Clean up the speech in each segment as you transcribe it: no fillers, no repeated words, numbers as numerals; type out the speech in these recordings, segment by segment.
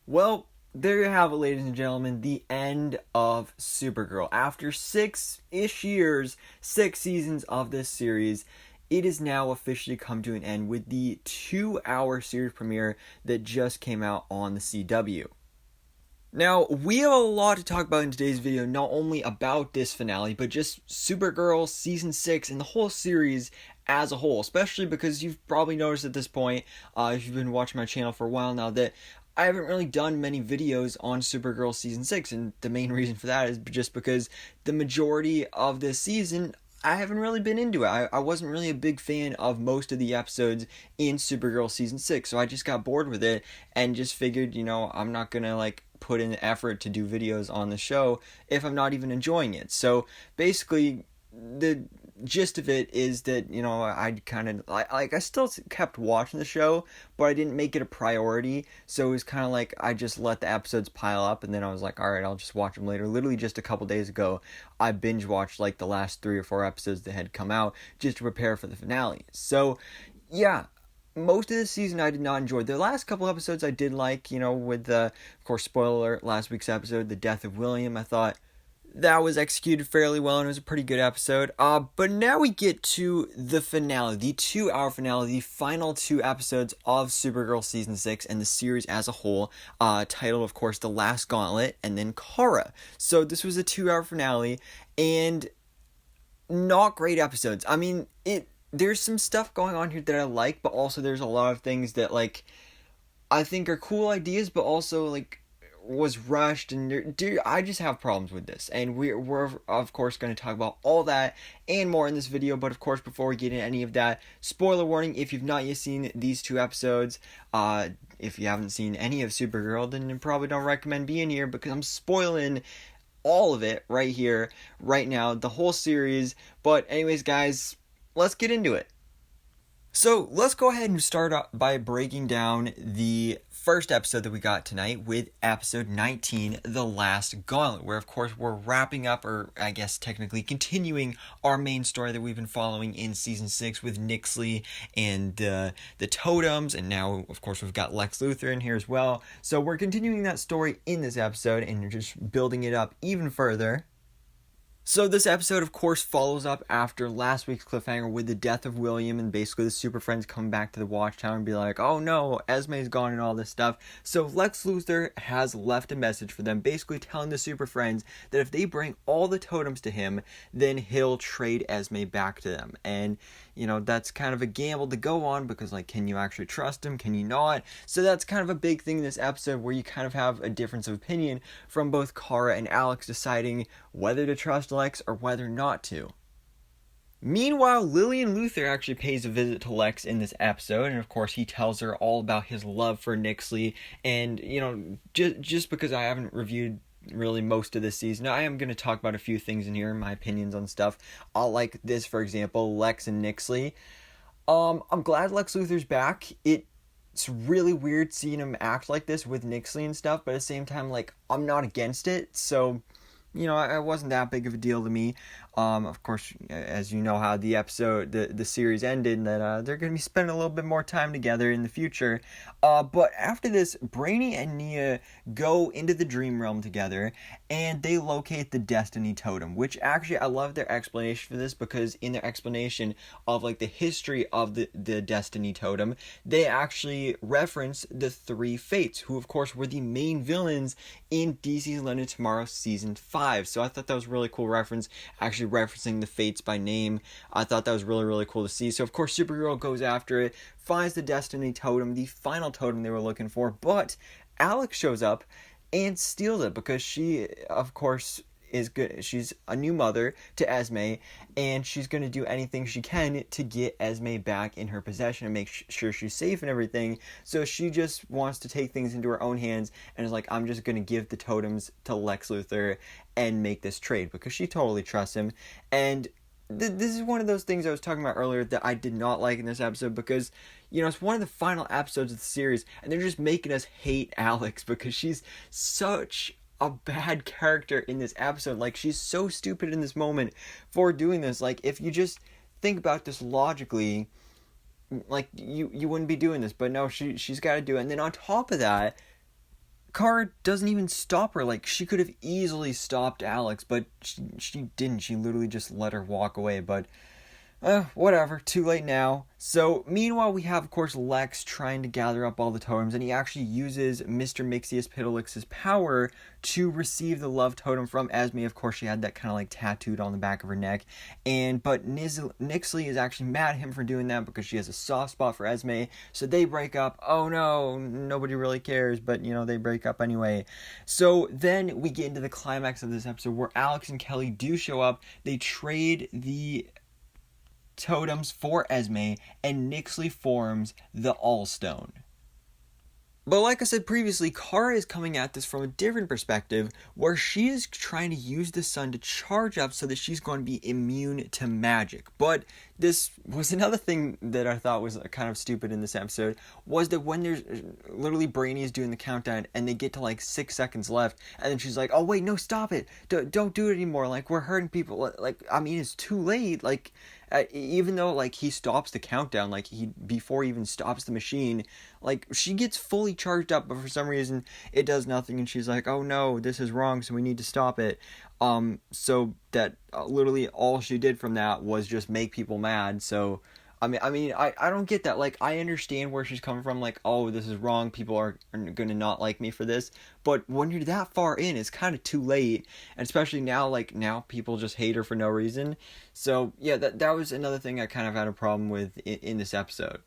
Well, there you have it, ladies and gentlemen, the end of Supergirl. After 6-ish years, 6 seasons of this series, it is now officially come to an end with the 2-hour series premiere that just came out on the CW. Now, we have a lot to talk about in today's video, not only about this finale, but just Supergirl Season 6 and the whole series as a whole, especially because you've probably noticed at this point, if you've been watching my channel for a while now, that I haven't really done many videos on Supergirl Season 6, and the main reason for that is just because the majority of this season, I haven't really been into it. I wasn't really a big fan of most of the episodes in Supergirl Season 6, so I just got bored with it and just figured, I'm not gonna, put in the effort to do videos on the show if I'm not even enjoying it. So, basically, the gist of it is that, I still kept watching the show, but I didn't make it a priority, so it was kind of like I just let the episodes pile up, and then I was like, alright, I'll just watch them later. Literally just a couple days ago, I binge watched the last 3 or 4 episodes that had come out just to prepare for the finale. So, yeah, most of the season I did not enjoy. The last couple episodes I did like, with the, of course, spoiler alert, last week's episode, the death of William. I thought that was executed fairly well and it was a pretty good episode. But now we get to the finale, the 2-hour finale, the final 2 episodes of Supergirl Season 6 and the series as a whole, titled, of course, The Last Gauntlet and then Kara. So this was a 2-hour finale and not great episodes. I mean, there's some stuff going on here that I like, but also there's a lot of things that, I think are cool ideas, but also, was rushed, and I just have problems with this, and we're of course going to talk about all that and more in this video. But of course, before we get into any of that, spoiler warning: if you've not yet seen these 2 episodes, if you haven't seen any of Supergirl, then I probably don't recommend being here, because I'm spoiling all of it right here, right now, the whole series. But anyways, guys, let's get into it. So let's go ahead and start up by breaking down the first episode that we got tonight with episode 19, The Last Gauntlet, where of course we're wrapping up, or I guess technically continuing, our main story that we've been following in season 6 with Nixly and the totems, and now of course we've got Lex Luthor in here as well. So we're continuing that story in this episode and just building it up even further. So this episode, of course, follows up after last week's cliffhanger with the death of William, and basically the Superfriends come back to the Watchtower and be like, oh no, Esme's gone and all this stuff. So Lex Luthor has left a message for them, basically telling the Superfriends that if they bring all the totems to him, then he'll trade Esme back to them. And, that's kind of a gamble to go on, because, can you actually trust him? Can you not? So that's kind of a big thing in this episode, where you kind of have a difference of opinion from both Kara and Alex deciding whether to trust Lex or whether not to. Meanwhile, Lillian Luthor actually pays a visit to Lex in this episode, and of course he tells her all about his love for Nixly, and, just because I haven't reviewed really most of this season, I am going to talk about a few things in here, my opinions on stuff. Like this, for example, Lex and Nixly. I'm glad Lex Luthor's back. It's really weird seeing him act like this with Nixly and stuff, but at the same time, I'm not against it, so it wasn't that big of a deal to me. Of course, as you know how the episode, the series ended, that they're going to be spending a little bit more time together in the future. But after this, Brainy and Nia go into the dream realm together, and they locate the Destiny Totem, which actually, I love their explanation for this, because in their explanation of, the history of the Destiny Totem, they actually reference the 3 Fates, who, of course, were the main villains in DC's Legend of Tomorrow Season 5. So I thought that was a really cool reference, actually referencing the Fates by name. I thought that was really, really cool to see. So, of course, Supergirl goes after it, finds the Destiny Totem, the final totem they were looking for, but Alex shows up and steals it, because she, of course, is good. She's a new mother to Esme, and she's going to do anything she can to get Esme back in her possession and make sure she's safe and everything. So she just wants to take things into her own hands and is like, I'm just going to give the totems to Lex Luthor and make this trade, because she totally trusts him. And this is one of those things I was talking about earlier that I did not like in this episode, because, it's one of the final episodes of the series, and they're just making us hate Alex, because she's such a bad character in this episode. She's so stupid in this moment for doing this. If you just think about this logically, you wouldn't be doing this, but no, she's got to do it. And then on top of that, Kara doesn't even stop her. Like, she could have easily stopped Alex, but she didn't. She literally just let her walk away, but whatever, too late now. So, meanwhile, we have, of course, Lex trying to gather up all the totems, and he actually uses Mr. Mixius Pitilix's power to receive the love totem from Esme. Of course, she had that kind of, like, tattooed on the back of her neck, but Nixly is actually mad at him for doing that because she has a soft spot for Esme, so they break up. Oh no, nobody really cares, but, they break up anyway. So, then we get into the climax of this episode where Alex and Kelly do show up. They trade the totems for Esme, and Nixly forms the All-Stone. But like I said previously, Kara is coming at this from a different perspective, where she is trying to use the sun to charge up so that she's going to be immune to magic. But this was another thing that I thought was kind of stupid in this episode, was that when there's literally Brainy is doing the countdown and they get to like 6 seconds left, and then she's like, oh wait, no, stop it, don't do it anymore, like we're hurting people, like I mean it's too late, like even though like he stops the countdown, like before he even stops the machine, like she gets fully charged up, but for some reason it does nothing, and she's like, oh no, this is wrong, so we need to stop it. So that literally all she did from that was just make people mad. So I don't get that. Like, I understand where she's coming from, like, oh, this is wrong, people are gonna not like me for this, but when you're that far in, it's kind of too late, and especially now, like, now people just hate her for no reason. So yeah, that was another thing I kind of had a problem with in this episode.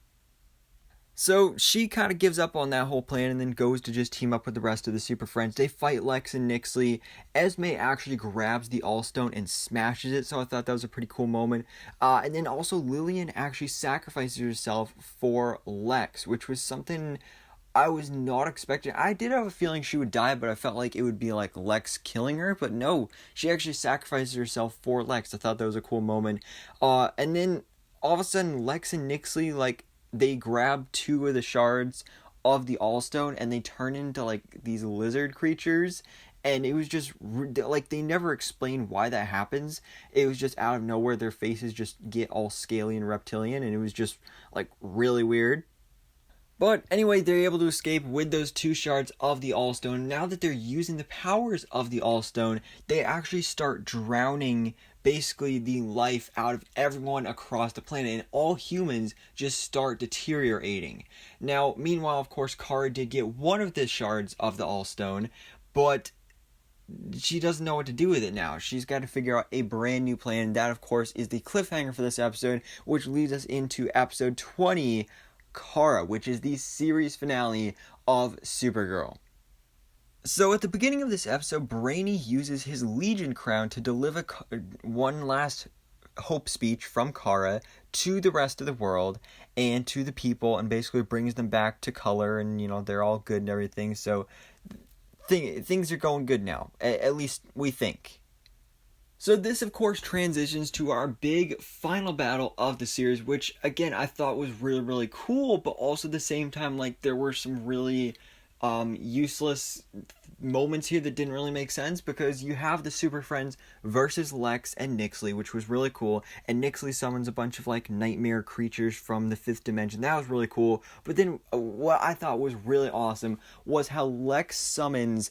So she kind of gives up on that whole plan and then goes to just team up with the rest of the Super Friends. They fight Lex and Nixly. Esme actually grabs the All-Stone and smashes it, so I thought that was a pretty cool moment. And then also Lillian actually sacrifices herself for Lex, which was something I was not expecting. I did have a feeling she would die, but I felt like it would be like Lex killing her, but no, she actually sacrifices herself for Lex. I thought that was a cool moment. And then all of a sudden Lex and Nixly, like, they grab 2 of the shards of the All-Stone and they turn into like these lizard creatures, and it was just like they never explain why that happens. It was just out of nowhere their faces just get all scaly and reptilian, and it was just like really weird. But anyway, they're able to escape with those 2 shards of the All-Stone. Now that they're using the powers of the All-Stone, they actually start drowning basically the life out of everyone across the planet, and all humans just start deteriorating. Now, meanwhile, of course, Kara did get one of the shards of the All-Stone, but she doesn't know what to do with it now. She's got to figure out a brand new plan. That, of course, is the cliffhanger for this episode, which leads us into episode 20, Kara, which is the series finale of Supergirl. So at the beginning of this episode, Brainy uses his Legion crown to deliver one last hope speech from Kara to the rest of the world and to the people, and basically brings them back to color, and they're all good and everything. So things are going good now, at least we think. So this, of course, transitions to our big final battle of the series, which, again, I thought was really, really cool, but also at the same time, like, there were some really useless moments here that didn't really make sense, because you have the Super Friends versus Lex and Nixly, which was really cool, and Nixly summons a bunch of like nightmare creatures from the 5th dimension. That was really cool. But then what I thought was really awesome was how Lex summons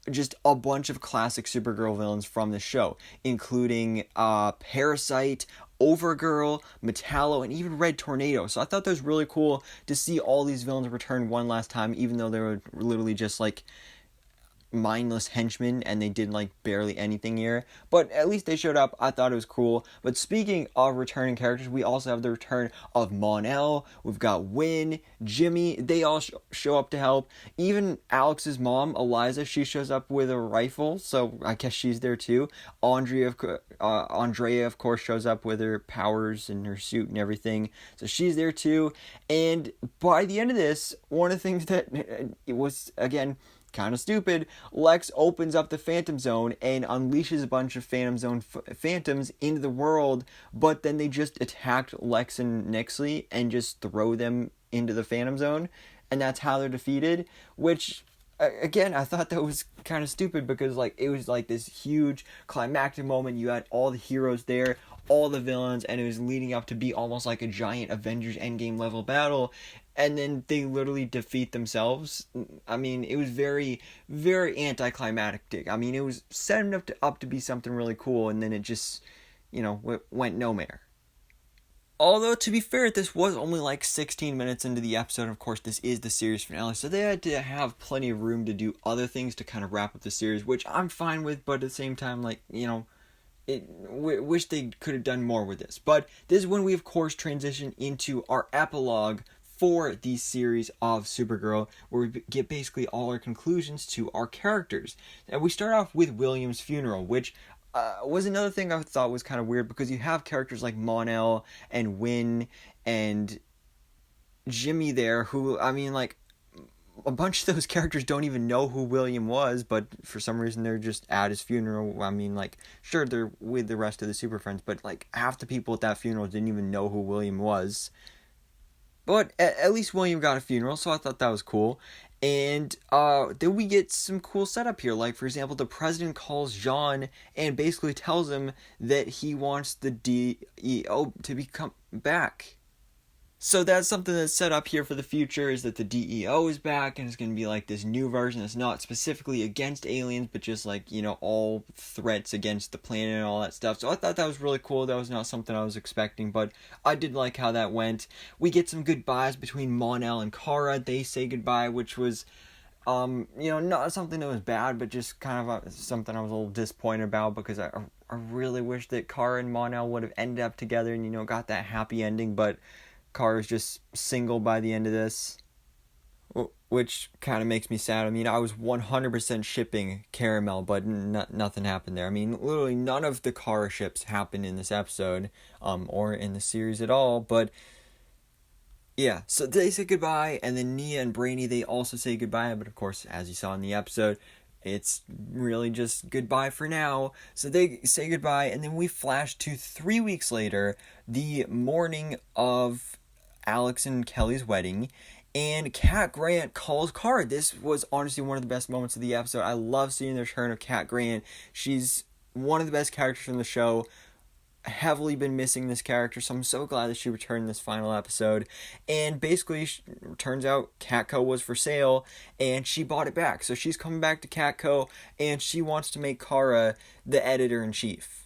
just a bunch of classic Supergirl villains from the show, including Parasite, Overgirl, Metallo, and even Red Tornado. So I thought that was really cool to see all these villains return one last time, even though they were literally just like mindless henchmen and they did like barely anything here, but at least they showed up. I thought it was cool. But speaking of returning characters, we also have the return of Monel. We've got Win, Jimmy, they all show up to help. Even Alex's mom, Eliza, she shows up with a rifle, so I guess she's there too. Andrea of course shows up with her powers and her suit and everything, so she's there too. And by the end of this, one of the things that it was, again, kind of stupid, Lex opens up the Phantom Zone and unleashes a bunch of Phantom Zone phantoms into the world, but then they just attacked Lex and Nixly and just throw them into the Phantom Zone, and that's how they're defeated, which, again, I thought that was kind of stupid, because like it was like this huge climactic moment. You had all the heroes there, all the villains, and it was leading up to be almost like a giant Avengers Endgame level battle. and then they literally defeat themselves. I mean, it was very, very anticlimactic. I mean, it was setting up to be something really cool, and then it just, went nowhere. Although, to be fair, this was only like 16 minutes into the episode. Of course, this is the series finale, so they had to have plenty of room to do other things to kind of wrap up the series, which I'm fine with, but at the same time, wish they could have done more with this. But this is when we, of course, transition into our epilogue for the series of Supergirl, where we get basically all our conclusions to our characters. And we start off with William's funeral, which was another thing I thought was kind of weird, because you have characters like Monel and Win and Jimmy there, who, I mean, like, a bunch of those characters don't even know who William was, but for some reason they're just at his funeral. I mean, like, sure, they're with the rest of the Superfriends, but, like, half the people at that funeral didn't even know who William was. But at least William got a funeral, so I thought that was cool. And then we get some cool setup here. Like, for example, the president calls Jean and basically tells him that he wants the DEO to become back. So that's something that's set up here for the future, is that the DEO is back, and it's going to be like this new version that's not specifically against aliens, but just like, all threats against the planet and all that stuff. So I thought that was really cool. That was not something I was expecting, but I did like how that went. We get some goodbyes between Monel and Kara. They say goodbye, which was, not something that was bad, but just kind of something I was a little disappointed about, because I really wish that Kara and Monel would have ended up together and, got that happy ending, but Kara's just single by the end of this, which kind of makes me sad. I mean, I was 100% shipping Caramel, but nothing happened there. I mean, literally none of the Kara ships happened in this episode, or in the series at all, but yeah, so they say goodbye, and then Nia and Brainy, they also say goodbye, but of course, as you saw in the episode, it's really just goodbye for now. So they say goodbye, and then we flash to 3 weeks later, the morning of Alex and Kelly's wedding, and Cat Grant calls Kara. This was honestly one of the best moments of the episode. I love seeing the return of Cat Grant. She's one of the best characters in the show. Heavily been missing this character, so I'm so glad that she returned in this final episode. And basically, turns out Catco was for sale, and she bought it back. So she's coming back to Catco, and she wants to make Kara the editor-in-chief.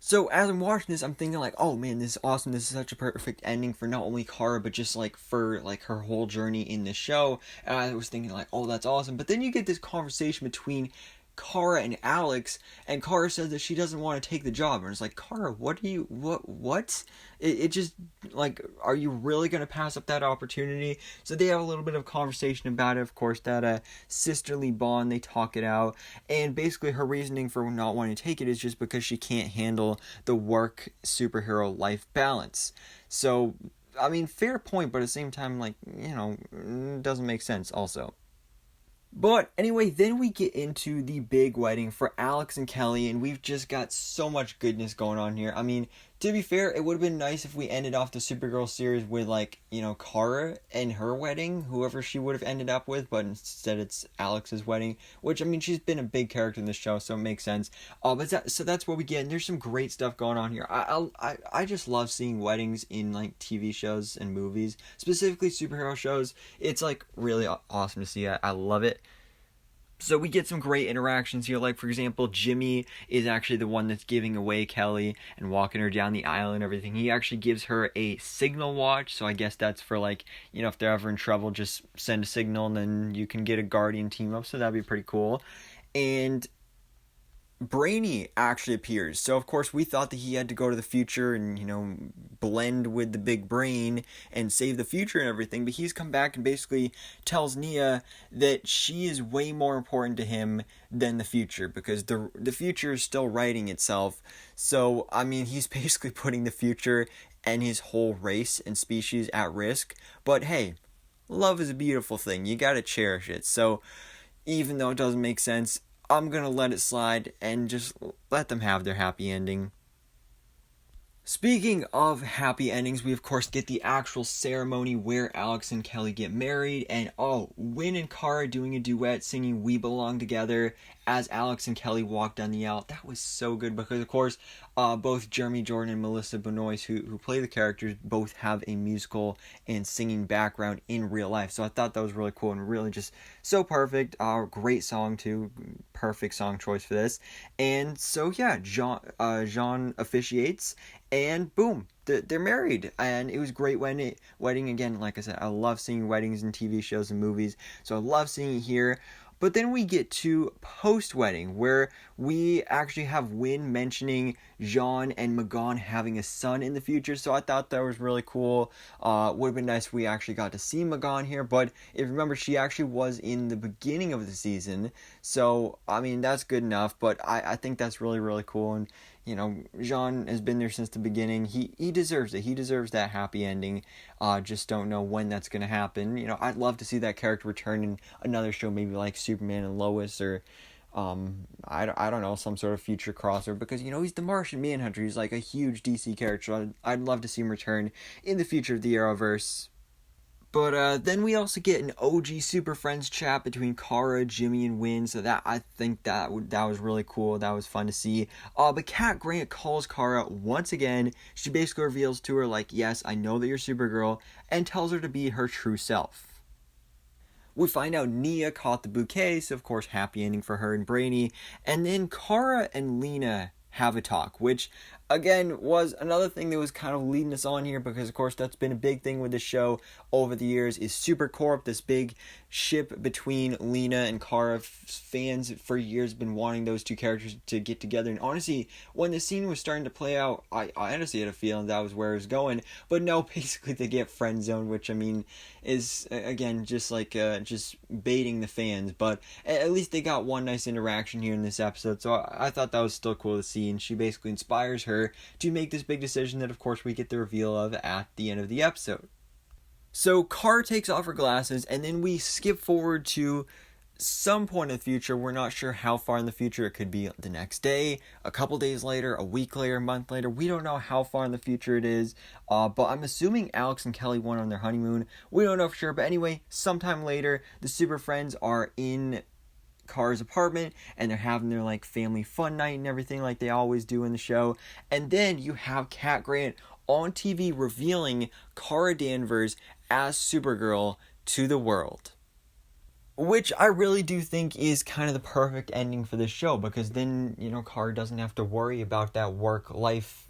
So as I'm watching this, I'm thinking like, oh man, this is awesome. This is such a perfect ending for not only Kara, but just like for like her whole journey in the show. And I was thinking like, oh, that's awesome. But then you get this conversation between Kara and Alex, and Kara says that she doesn't want to take the job, and it's like, Kara, what? It just, like, are you really going to pass up that opportunity? So they have a little bit of conversation about it, of course, that sisterly bond, they talk it out, and basically her reasoning for not wanting to take it is just because she can't handle the work superhero life balance. So, I mean, fair point, but at the same time, like, it doesn't make sense also. But anyway, then we get into the big wedding for Alex and Kelly, and we've just got so much goodness going on here. I mean, to be fair, it would have been nice if we ended off the Supergirl series with, like, Kara and her wedding, whoever she would have ended up with, but instead it's Alex's wedding, which, I mean, she's been a big character in the show, so it makes sense. So that's what we get, and there's some great stuff going on here. I just love seeing weddings in, like, TV shows and movies, specifically superhero shows. It's, like, really awesome to see. I love it. So we get some great interactions here, like, for example, Jimmy is actually the one that's giving away Kelly and walking her down the aisle and everything. He actually gives her a signal watch, so I guess that's for, like, if they're ever in trouble, just send a signal and then you can get a Guardian team up, so that'd be pretty cool. And Brainy actually appears. So, of course, we thought that he had to go to the future and, blend with the big brain and save the future and everything. But he's come back and basically tells Nia that she is way more important to him than the future, because the future is still writing itself. So, I mean, he's basically putting the future and his whole race and species at risk. But hey, love is a beautiful thing. You gotta cherish it. So, even though it doesn't make sense, I'm going to let it slide and just let them have their happy ending. Speaking of happy endings, we of course get the actual ceremony where Alex and Kelly get married, and Win and Kara doing a duet singing "We Belong Together" as Alex and Kelly walk down the aisle. That was so good because of course, both Jeremy Jordan and Melissa Benoist, who play the characters, both have a musical and singing background in real life. So I thought that was really cool and really just so perfect. Great song too, perfect song choice for this. And so yeah, Jean officiates and boom, they're married, and it was a great wedding again. Like I said, I love seeing weddings in TV shows and movies, so I love seeing it here. But then we get to post-wedding, where we actually have Win mentioning Jean and Magon having a son in the future, so I thought that was really cool. Would have been nice if we actually got to see Magon here, but if you remember, she actually was in the beginning of the season, so, I mean, that's good enough, but I think that's really, really cool, and Jean has been there since the beginning. He deserves it. He deserves that happy ending. Just don't know when that's going to happen. I'd love to see that character return in another show, maybe like Superman and Lois, or I don't know, some sort of future crossover, because he's the Martian Manhunter. He's like a huge DC character. So I'd love to see him return in the future of the Arrowverse. But then we also get an OG Superfriends chat between Kara, Jimmy, and Win. So I think that was really cool. That was fun to see. But Kat Grant calls Kara once again. She basically reveals to her, like, yes, I know that you're Supergirl, and tells her to be her true self. We find out Nia caught the bouquet, so of course, happy ending for her and Brainy. And then Kara and Lena have a talk, which again was another thing that was kind of leading us on here, because of course that's been a big thing with the show over the years, is Supercorp, this big ship between Lena and Kara. Fans for years have been wanting those two characters to get together, and honestly, when the scene was starting to play out, I honestly had a feeling that was where it was going, but no, basically they get friend zoned, which I mean is again just like just baiting the fans, but at least they got one nice interaction here in this episode, so I thought that was still cool to see, and she basically inspires her to make this big decision that of course we get the reveal of at the end of the episode. So Kara takes off her glasses, and then we skip forward to some point in the future. We're not sure how far in the future. It could be the next day, a couple days later, a week later, a month later. We don't know how far in the future it is, but I'm assuming Alex and Kelly went on their honeymoon. We don't know for sure, but anyway, sometime later, the Super Friends are in Kara's apartment, and they're having their like family fun night and everything like they always do in the show. And then you have Kat Grant on TV revealing Kara Danvers as Supergirl to the world, which I really do think is kind of the perfect ending for this show, because then Kara doesn't have to worry about that work life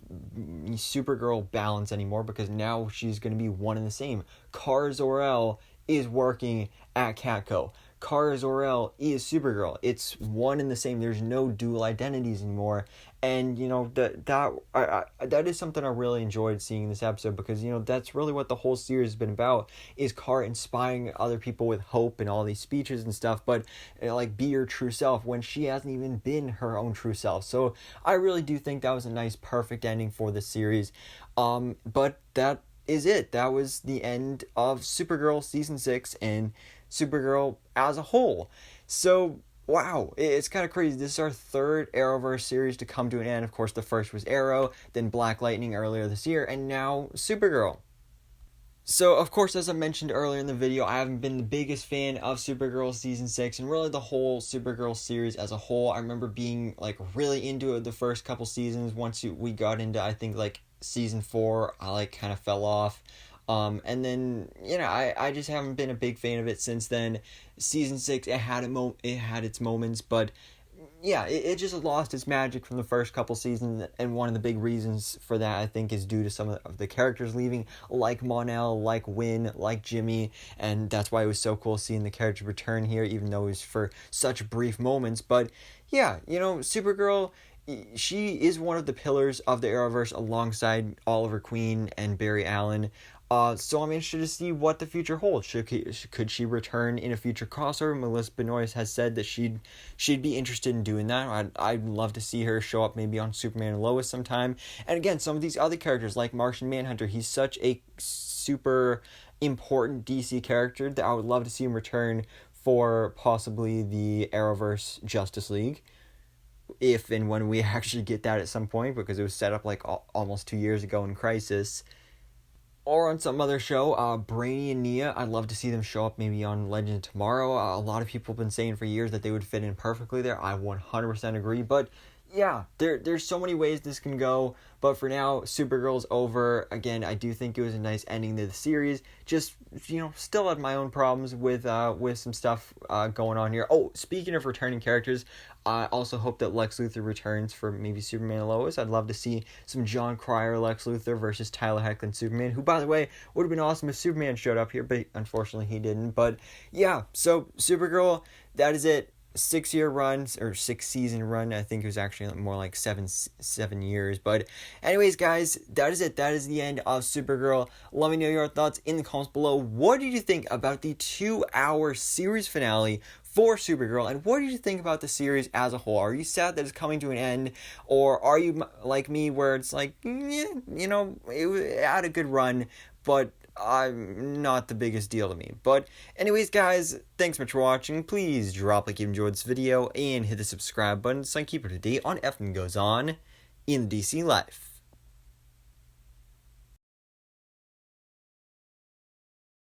Supergirl balance anymore, because now she's going to be one and the same. Kara Zor-El is working at Catco. Kara Zor-El is Supergirl. It's one and the same. There's no dual identities anymore. And, that is something I really enjoyed seeing in this episode, because, that's really what the whole series has been about, is Kara inspiring other people with hope and all these speeches and stuff, but, like, be your true self when she hasn't even been her own true self. So I really do think that was a nice, perfect ending for this series. But that is it. That was the end of Supergirl Season 6 and Supergirl as a whole. So, wow, it's kind of crazy. This is our third Arrowverse series to come to an end. Of course, the first was Arrow, then Black Lightning earlier this year, and now Supergirl. So, of course, as I mentioned earlier in the video, I haven't been the biggest fan of Supergirl Season 6, and really the whole Supergirl series as a whole. I remember being, like, really into it the first couple seasons. Once we got into, I think, like, Season 4, I, like, kind of fell off. And then, I just haven't been a big fan of it since then. Season 6, it had its moments, but yeah, it just lost its magic from the first couple seasons, and one of the big reasons for that, I think, is due to some of the characters leaving, like Monel, like Win, like Jimmy, and that's why it was so cool seeing the character return here, even though it was for such brief moments. But yeah, Supergirl, she is one of the pillars of the Arrowverse alongside Oliver Queen and Barry Allen. So I'm interested to see what the future holds. Could she return in a future crossover? Melissa Benoist has said that she'd be interested in doing that. I'd love to see her show up maybe on Superman and Lois sometime. And again, some of these other characters like Martian Manhunter, he's such a super important DC character that I would love to see him return for possibly the Arrowverse Justice League. if and when we actually get that at some point, because it was set up like almost 2 years ago in Crisis. Or on some other show, Brainy and Nia, I'd love to see them show up maybe on Legend of Tomorrow. A lot of people have been saying for years that they would fit in perfectly there. I 100% agree, but yeah, there's so many ways this can go, but for now, Supergirl's over. Again, I do think it was a nice ending to the series. Just, still had my own problems with some stuff going on here. Oh, speaking of returning characters, I also hope that Lex Luthor returns for maybe Superman and Lois. I'd love to see some John Cryer Lex Luthor versus Tyler Hoechlin Superman, who, by the way, would have been awesome if Superman showed up here, but unfortunately he didn't. But yeah, so Supergirl, that is it. 6-year run, or 6-season run. I think it was actually more like 7 years. But anyways, guys, that is it. That is the end of Supergirl. Let me know your thoughts in the comments below. What did you think about the 2-hour series finale for Supergirl, and what did you think about the series as a whole? Are you sad that it's coming to an end, or are you like me where it's like, it had a good run, but not the biggest deal to me? But anyways, guys, thanks so much for watching. Please drop a like if you enjoyed this video and hit the subscribe button so I can keep up to date on everything that goes on in DC life.